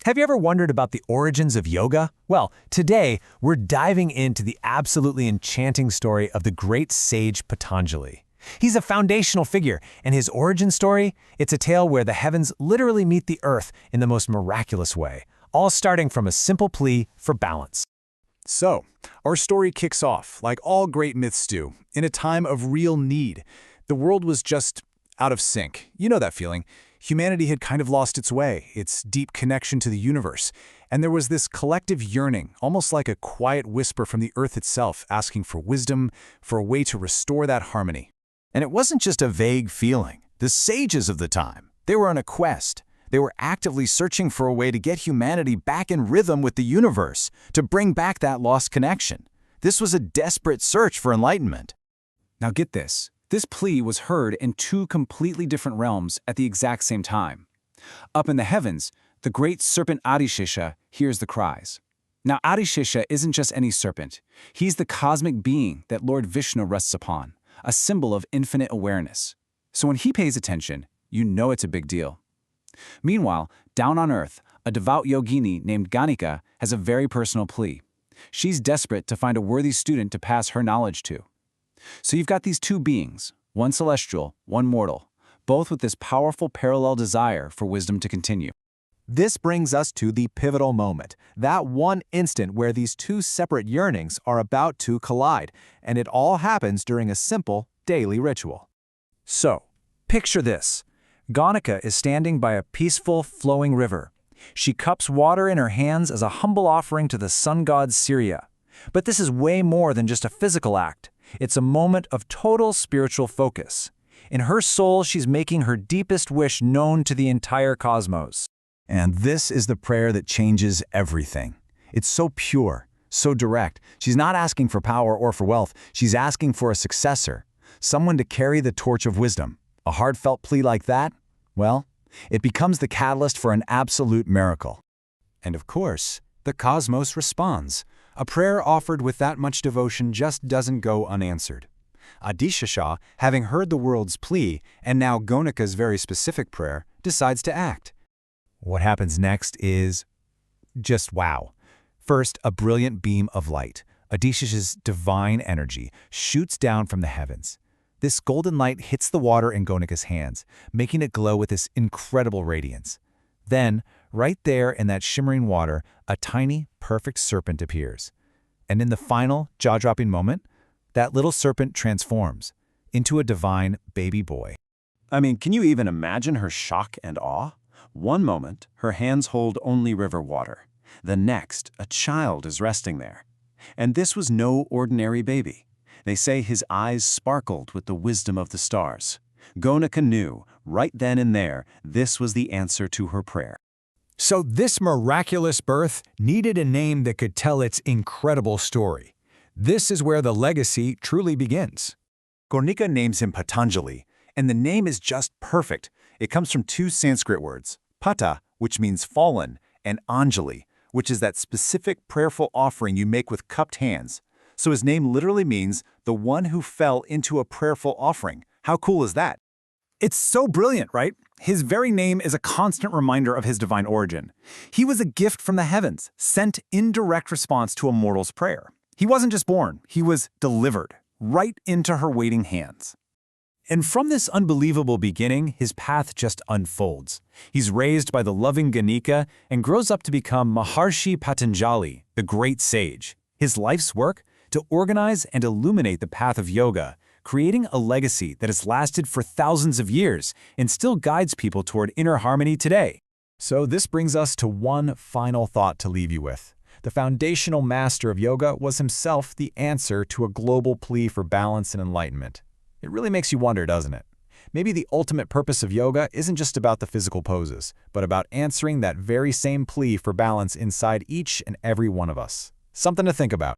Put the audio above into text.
Have you ever wondered about the origins of yoga? Well, today we're diving into the absolutely enchanting story of the great sage Patanjali. He's a foundational figure, and his origin story, it's a tale where the heavens literally meet the earth in the most miraculous way, all starting from a simple plea for balance. So, our story kicks off, like all great myths do, in a time of real need. The world was just out of sync. You know that feeling. Humanity had kind of lost its way, its deep connection to the universe, and there was this collective yearning, almost like a quiet whisper from the earth itself, asking for wisdom, for a way to restore that harmony. And it wasn't just a vague feeling. The sages of the time, they were on a quest. They were actively searching for a way to get humanity back in rhythm with the universe, to bring back that lost connection. This was a desperate search for enlightenment. Now get this. This plea was heard in two completely different realms at the exact same time. Up in the heavens, the great serpent Adishesha hears the cries. Now Adishesha isn't just any serpent. He's the cosmic being that Lord Vishnu rests upon, a symbol of infinite awareness. So when he pays attention, you know it's a big deal. Meanwhile, down on earth, a devout yogini named Ganika has a very personal plea. She's desperate to find a worthy student to pass her knowledge to. So you've got these two beings, one celestial, one mortal, both with this powerful parallel desire for wisdom to continue. This brings us to the pivotal moment, that one instant where these two separate yearnings are about to collide, and it all happens during a simple, daily ritual. So, picture this. Ganika is standing by a peaceful, flowing river. She cups water in her hands as a humble offering to the sun god Surya. But this is way more than just a physical act. It's a moment of total spiritual focus. In her soul, she's making her deepest wish known to the entire cosmos. And this is the prayer that changes everything. It's so pure, so direct. She's not asking for power or for wealth. She's asking for a successor, someone to carry the torch of wisdom. A heartfelt plea like that, well, it becomes the catalyst for an absolute miracle. And of course, the cosmos responds. A prayer offered with that much devotion just doesn't go unanswered. Adishesha, having heard the world's plea, and now Ganika's very specific prayer, decides to act. What happens next is just wow. First, a brilliant beam of light, Adishesha's divine energy, shoots down from the heavens. This golden light hits the water in Ganika's hands, making it glow with this incredible radiance. Then, right there in that shimmering water, a tiny, perfect serpent appears. And in the final, jaw-dropping moment, that little serpent transforms into a divine baby boy. I mean, can you even imagine her shock and awe? One moment, her hands hold only river water. The next, a child is resting there. And this was no ordinary baby. They say his eyes sparkled with the wisdom of the stars. Ganika knew, right then and there, this was the answer to her prayer. So this miraculous birth needed a name that could tell its incredible story. This is where the legacy truly begins. Ganika names him Patanjali, and the name is just perfect. It comes from two Sanskrit words, pata, which means fallen, and Anjali, which is that specific prayerful offering you make with cupped hands. So his name literally means the one who fell into a prayerful offering. How cool is that? It's so brilliant, right? His very name is a constant reminder of his divine origin. He was a gift from the heavens, sent in direct response to a mortal's prayer. He wasn't just born, he was delivered, right into her waiting hands. And from this unbelievable beginning, his path just unfolds. He's raised by the loving Ganika and grows up to become Maharshi Patanjali, the great sage. His life's work? To organize and illuminate the path of yoga, creating a legacy that has lasted for thousands of years and still guides people toward inner harmony today. So this brings us to one final thought to leave you with. The foundational master of yoga was himself the answer to a global plea for balance and enlightenment. It really makes you wonder, doesn't it? Maybe the ultimate purpose of yoga isn't just about the physical poses, but about answering that very same plea for balance inside each and every one of us. Something to think about.